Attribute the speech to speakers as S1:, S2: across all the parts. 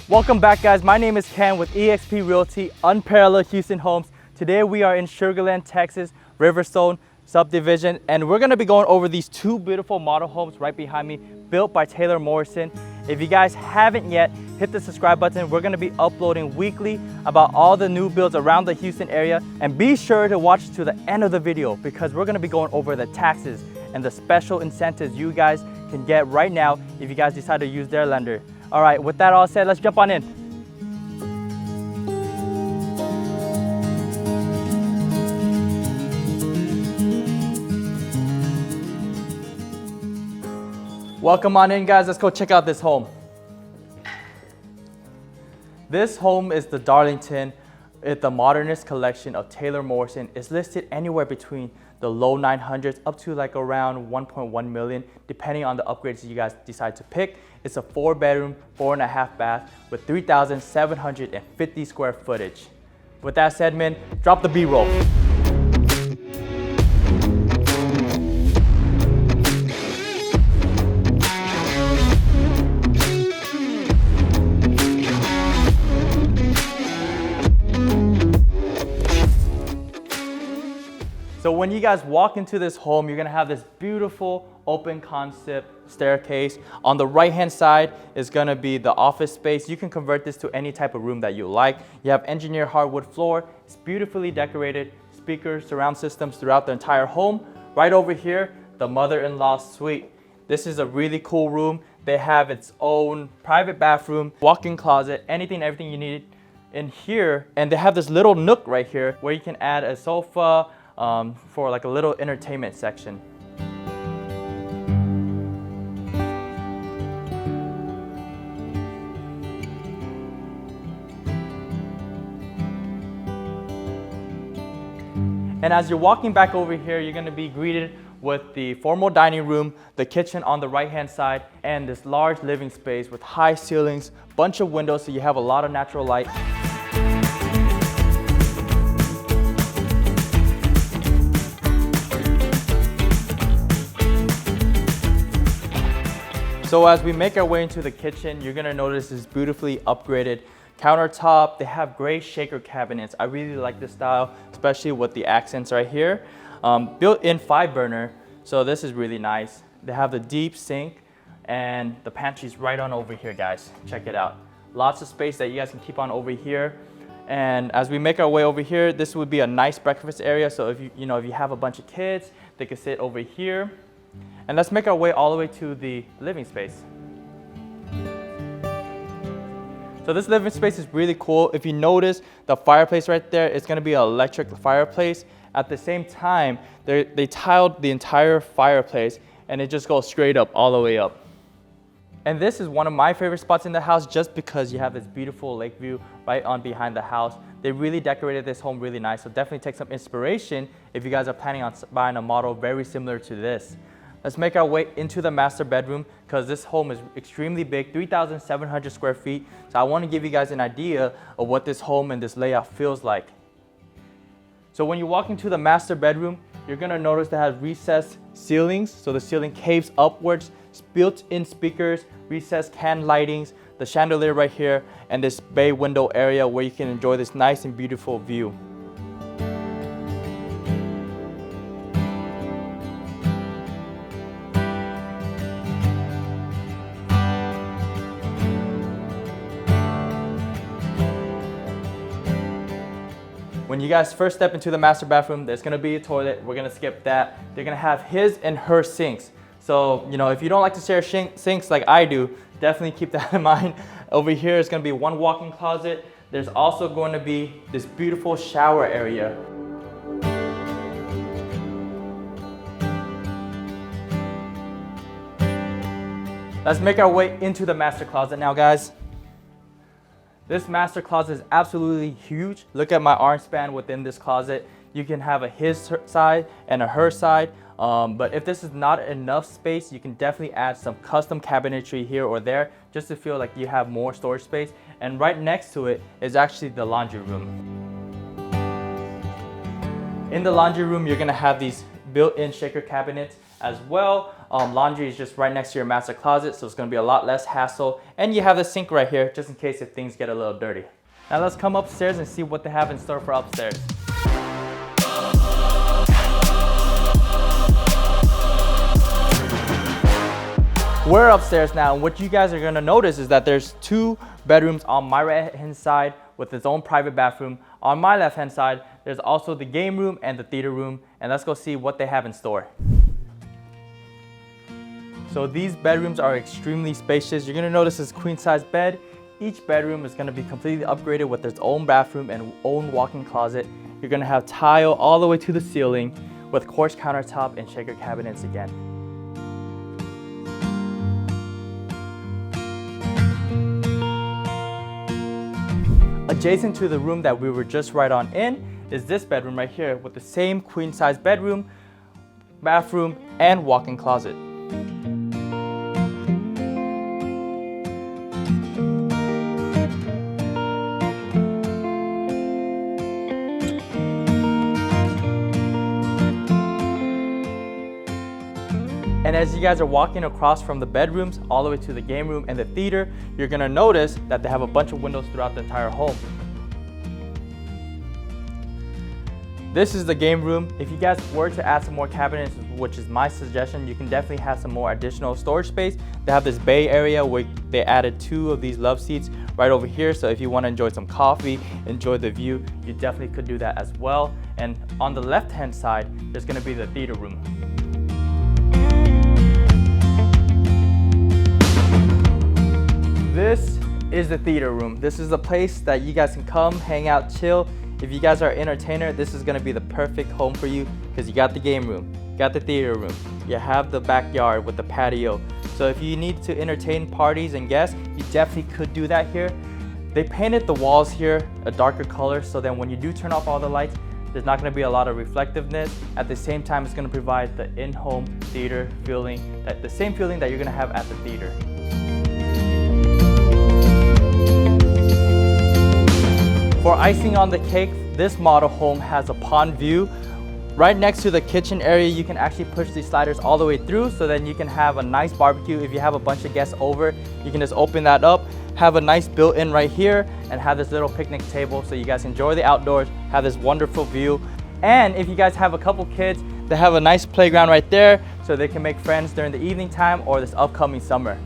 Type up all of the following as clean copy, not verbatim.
S1: Welcome back, guys. My name is Ken with eXp Realty, Unparalleled Houston Homes. Today we are in Sugar Land, Texas, Riverstone subdivision, and we're gonna be going over these two beautiful model homes right behind me, built by Taylor Morrison. If you guys haven't yet, hit the subscribe button. We're gonna be uploading weekly about all the new builds around the Houston area. And be sure to watch to the end of the video because we're gonna be going over the taxes and the special incentives you guys can get right now if you guys decide to use their lender. All right, with that all said, let's jump on in. Welcome on in, guys. Let's go check out this home. This home is the Darlington. It's the modernist collection of Taylor Morrison. It's listed anywhere between the low 900s up to like around 1.1 million, depending on the upgrades you guys decide to pick. It's a 4-bedroom, 4.5 bath with 3,750 square footage. With that said, man, drop the B-roll. So when you guys walk into this home, you're gonna have this beautiful open concept staircase. On the right-hand side is gonna be the office space. You can convert this to any type of room that you like. You have engineered hardwood floor. It's beautifully decorated. Speakers, surround systems throughout the entire home. Right over here, the mother-in-law suite. This is a really cool room. They have its own private bathroom, walk-in closet, everything you need in here. And they have this little nook right here where you can add a sofa, for like a little entertainment section. And as you're walking back over here, you're gonna be greeted with the formal dining room, the kitchen on the right-hand side, and this large living space with high ceilings, bunch of windows so you have a lot of natural light. So as we make our way into the kitchen, you're gonna notice this beautifully upgraded countertop. They have gray shaker cabinets. I really like this style, especially with the accents right here. Built-in 5-burner, so this is really nice. They have the deep sink and the pantry's right on over here, guys. Check it out. Lots of space that you guys can keep on over here. And as we make our way over here, this would be a nice breakfast area. So if you have a bunch of kids, they could sit over here. And let's make our way all the way to the living space. So this living space is really cool. If you notice the fireplace right there, it's gonna be an electric fireplace. At the same time, they tiled the entire fireplace and it just goes straight up, all the way up. And this is one of my favorite spots in the house just because you have this beautiful lake view right on behind the house. They really decorated this home really nice, so definitely take some inspiration if you guys are planning on buying a model very similar to this. Let's make our way into the master bedroom because this home is extremely big, 3,700 square feet. So I want to give you guys an idea of what this home and this layout feels like. So when you walk into the master bedroom, you're gonna notice that it has recessed ceilings. So the ceiling caves upwards, built-in speakers, recessed can lightings, the chandelier right here, and this bay window area where you can enjoy this nice and beautiful view. When you guys first step into the master bathroom, there's gonna be a toilet. We're gonna skip that. They're gonna have his and her sinks. So, if you don't like to share sinks like I do, definitely keep that in mind. Over here is gonna be one walk-in closet. There's also going to be this beautiful shower area. Let's make our way into the master closet now, guys. This master closet is absolutely huge. Look at my arm span within this closet. You can have a his side and a her side. But if this is not enough space, you can definitely add some custom cabinetry here or there just to feel like you have more storage space. And right next to it is actually the laundry room. In the laundry room, you're gonna have these built-in shaker cabinets as well. Laundry is just right next to your master closet, so it's gonna be a lot less hassle. And you have the sink right here, just in case if things get a little dirty. Now let's come upstairs and see what they have in store for upstairs. We're upstairs now, and what you guys are gonna notice is that there's 2 bedrooms on my right-hand side with its own private bathroom. On my left-hand side, there's also the game room and the theater room, and let's go see what they have in store. So these bedrooms are extremely spacious. You're gonna notice this queen-size bed. Each bedroom is gonna be completely upgraded with its own bathroom and own walk-in closet. You're gonna have tile all the way to the ceiling with quartz countertop and shaker cabinets again. Adjacent to the room that we were just right on in is this bedroom right here with the same queen-size bedroom, bathroom, and walk-in closet. And as you guys are walking across from the bedrooms all the way to the game room and the theater, you're gonna notice that they have a bunch of windows throughout the entire home. This is the game room. If you guys were to add some more cabinets, which is my suggestion, you can definitely have some more additional storage space. They have this bay area where they added 2 of these love seats right over here. So if you want to enjoy some coffee, enjoy the view, you definitely could do that as well. And on the left-hand side, there's gonna be the theater room. This is the theater room. This is a place that you guys can come, hang out, chill. If you guys are an entertainer, this is gonna be the perfect home for you because you got the game room, you got the theater room, you have the backyard with the patio. So if you need to entertain parties and guests, you definitely could do that here. They painted the walls here a darker color so then when you do turn off all the lights, there's not gonna be a lot of reflectiveness. At the same time, it's gonna provide the in-home theater feeling, the same feeling that you're gonna have at the theater. For icing on the cake, this model home has a pond view. Right next to the kitchen area, you can actually push these sliders all the way through so then you can have a nice barbecue. If you have a bunch of guests over, you can just open that up, have a nice built-in right here, and have this little picnic table so you guys enjoy the outdoors, have this wonderful view. And if you guys have a couple kids, they have a nice playground right there so they can make friends during the evening time or this upcoming summer.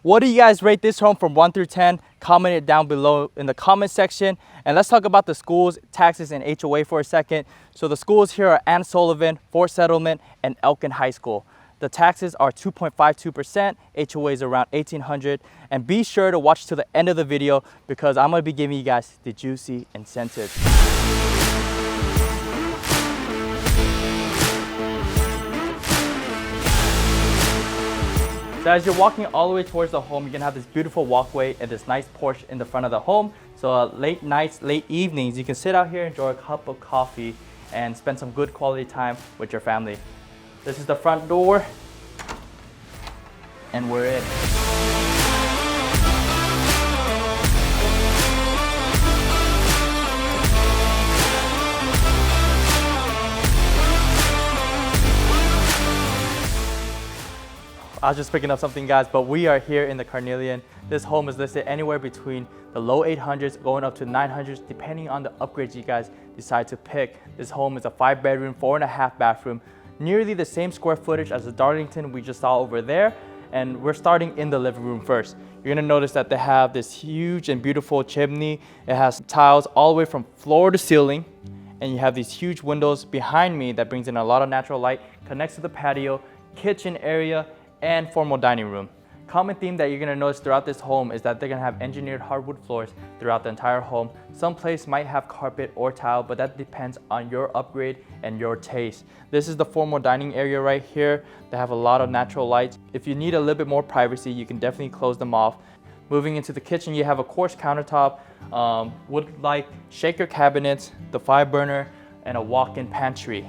S1: What do you guys rate this home from 1 through 10? Comment it down below in the comment section. And let's talk about the schools, taxes, and HOA for a second. So the schools here are Ann Sullivan, Fort Settlement, and Elkin High School. The taxes are 2.52%, HOA is around $1,800. And be sure to watch to the end of the video because I'm gonna be giving you guys the juicy incentives. So as you're walking all the way towards the home, you're gonna have this beautiful walkway and this nice porch in the front of the home. So late nights, late evenings, you can sit out here, enjoy a cup of coffee, and spend some good quality time with your family. This is the front door, and we're in. I was just picking up something, guys, but we are here in the Carnelian. This home is listed anywhere between the low 800s going up to 900s, depending on the upgrades you guys decide to pick. This home is a 5-bedroom, 4.5 bathroom, nearly the same square footage as the Darlington we just saw over there. And we're starting in the living room first. You're gonna notice that they have this huge and beautiful chimney. It has tiles all the way from floor to ceiling. And you have these huge windows behind me that brings in a lot of natural light, connects to the patio, kitchen area, and formal dining room. Common theme that you're gonna notice throughout this home is that they're gonna have engineered hardwood floors throughout the entire home. Some place might have carpet or tile, but that depends on your upgrade and your taste. This is the formal dining area right here. They have a lot of natural lights. If you need a little bit more privacy, you can definitely close them off. Moving into the kitchen, you have a quartz countertop, wood light, shaker cabinets, the 5-burner, and a walk-in pantry.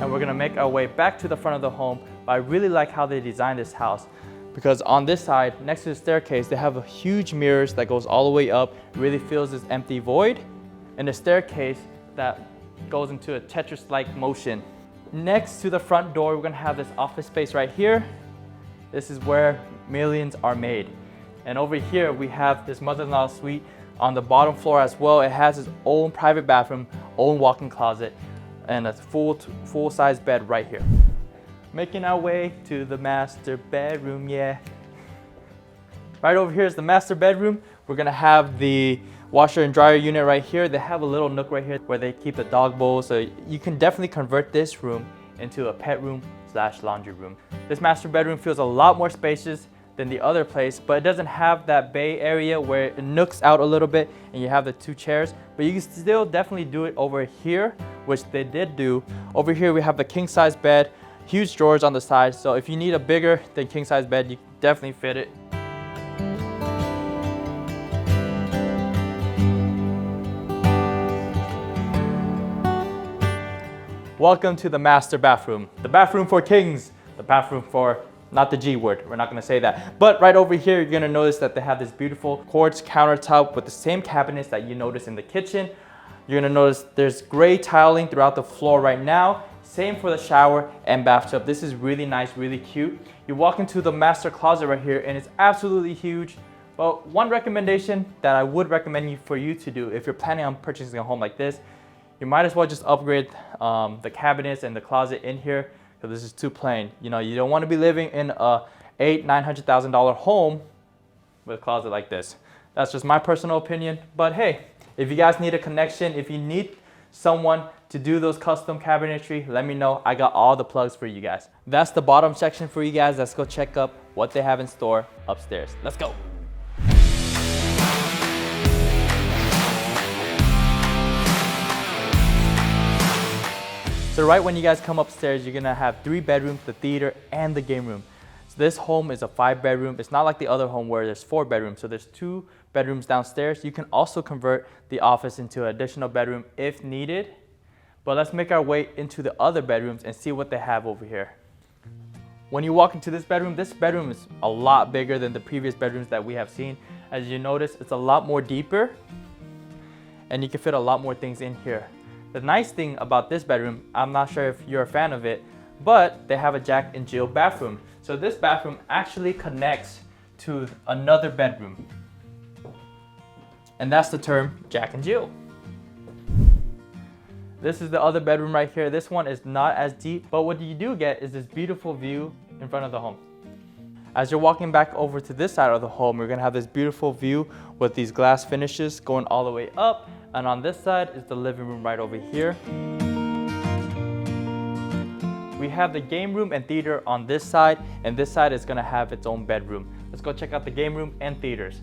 S1: And we're gonna make our way back to the front of the home. But I really like how they designed this house, because on this side, next to the staircase, they have a huge mirrors that goes all the way up. It really fills this empty void. And a staircase that goes into a Tetris-like motion. Next to the front door, we're gonna have this office space right here. This is where millions are made. And over here, we have this mother-in-law suite on the bottom floor as well. It has its own private bathroom, own walk-in closet, and a full-size bed right here. Making our way to the master bedroom, yeah. Right over here is the master bedroom. We're gonna have the washer and dryer unit right here. They have a little nook right here where they keep the dog bowls. So you can definitely convert this room into a pet room / laundry room. This master bedroom feels a lot more spacious than the other place, but it doesn't have that bay area where it nooks out a little bit and you have the 2 chairs. But you can still definitely do it over here, which they did do. Over here we have the king size bed, huge drawers on the side. So if you need a bigger than king size bed, you can definitely fit it. Welcome to the master bathroom. The bathroom for kings, the bathroom for, not the G word, we're not gonna say that. But right over here, you're gonna notice that they have this beautiful quartz countertop with the same cabinets that you notice in the kitchen. You're gonna notice there's gray tiling throughout the floor right now. Same for the shower and bathtub. This is really nice, really cute. You walk into the master closet right here and it's absolutely huge. Well, one recommendation that I would recommend for you to do if you're planning on purchasing a home like this, you might as well just upgrade the cabinets and the closet in here, because this is too plain. You know, you don't want to be living in a $800,000-$900,000 home with a closet like this. That's just my personal opinion. But hey, if you guys need a connection, if you need someone to do those custom cabinetry, let me know. I got all the plugs for you guys. That's the bottom section for you guys. Let's go check up what they have in store upstairs. Let's go. So right when you guys come upstairs, you're gonna have 3 bedrooms, the theater, and the game room. So this home is a 5-bedroom. It's not like the other home where there's 4 bedrooms. So there's 2 bedrooms downstairs. You can also convert the office into an additional bedroom if needed. But let's make our way into the other bedrooms and see what they have over here. When you walk into this bedroom is a lot bigger than the previous bedrooms that we have seen. As you notice, it's a lot more deeper and you can fit a lot more things in here. The nice thing about this bedroom, I'm not sure if you're a fan of it, but they have a Jack and Jill bathroom. So this bathroom actually connects to another bedroom. And that's the term Jack and Jill. This is the other bedroom right here. This one is not as deep, but what you do get is this beautiful view in front of the home. As you're walking back over to this side of the home, you're gonna have this beautiful view with these glass finishes going all the way up. And on this side is the living room right over here. We have the game room and theater on this side, and this side is gonna have its own bedroom. Let's go check out the game room and theaters.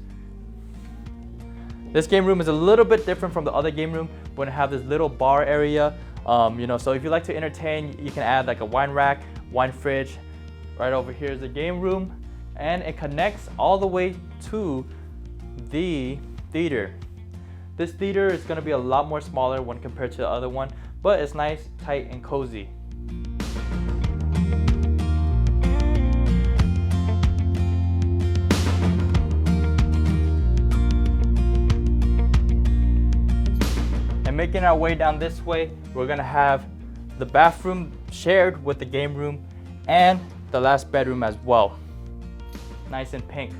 S1: This game room is a little bit different from the other game room. We're gonna have this little bar area. So if you like to entertain, you can add like a wine rack, wine fridge. Right over here is the game room, and it connects all the way to the theater. This theater is gonna be a lot more smaller when compared to the other one, but it's nice, tight, and cozy. making our way down this way, we're gonna have the bathroom shared with the game room and the last bedroom as well. Nice and pink.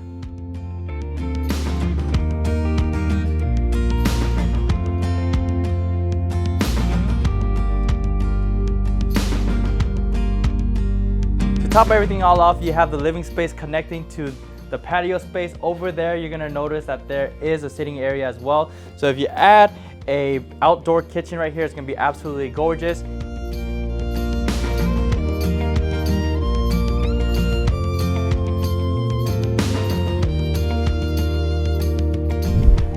S1: To top everything all off, you have the living space connecting to the patio space. Over there, you're gonna notice that there is a sitting area as well. So if you add a outdoor kitchen right here, it's gonna be absolutely gorgeous.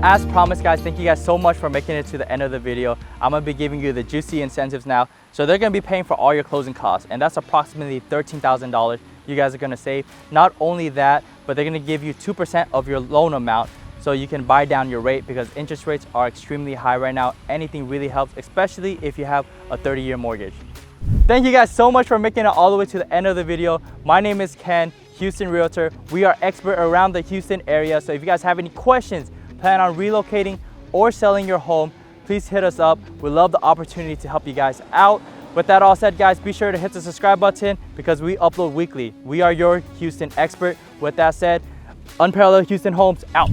S1: As promised, guys, thank you guys so much for making it to the end of the video. I'm gonna be giving you the juicy incentives now. So they're gonna be paying for all your closing costs, and that's approximately $13,000 you guys are gonna save. Not only that, but they're gonna give you 2% of your loan amount so you can buy down your rate, because interest rates are extremely high right now. Anything really helps, especially if you have a 30-year mortgage. Thank you guys so much for making it all the way to the end of the video. My name is Ken, Houston Realtor. We are expert around the Houston area. So if you guys have any questions, plan on relocating or selling your home, please hit us up. We love the opportunity to help you guys out. With that all said, guys, be sure to hit the subscribe button because we upload weekly. We are your Houston expert. With that said, Unparalleled Houston Homes out.